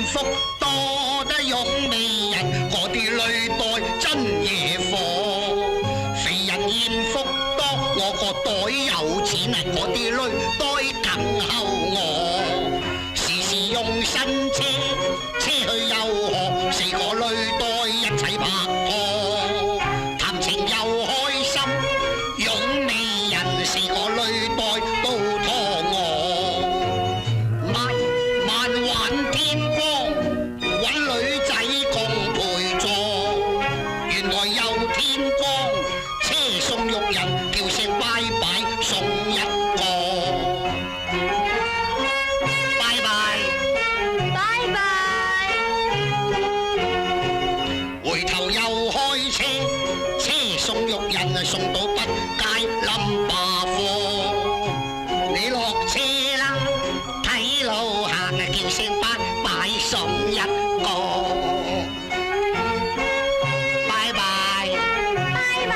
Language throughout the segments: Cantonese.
福多得用美人，嗰啲履袋真嘢貨。肥人艷福多，我個袋有錢啊，嗰啲履袋更厚我。時時用新車，車去又何，四個履袋一齊拍拖，談情又開心，用美人四個履袋都拖我。晚玩天光，搵女仔共陪坐，原來有天光，車送玉人，叫聲拜拜送一個。拜拜，拜拜。回頭又開車，車送玉人送到北街冧巴貨。你落車啦，睇路行叫聲拜拜送一個。拜拜，拜拜。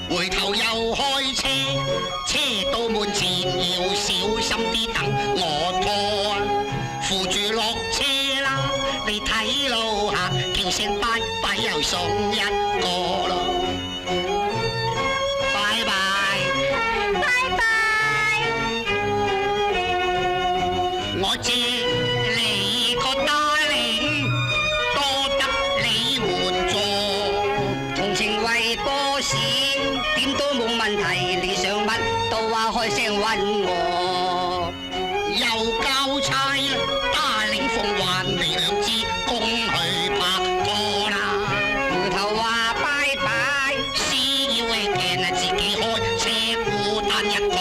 回頭又開車，車到門前要小心啲等我拖啊！扶住落車啦，你睇路行叫聲拜拜又送一個咯。拜拜，拜拜。我借你個darling，多得你援助，同情為多事，點都冇問題。你想乜都話開聲揾我。又交差啦，darling奉還你兩支公去拍拖啦。回頭話拜拜， See you again，自己開車孤單一個。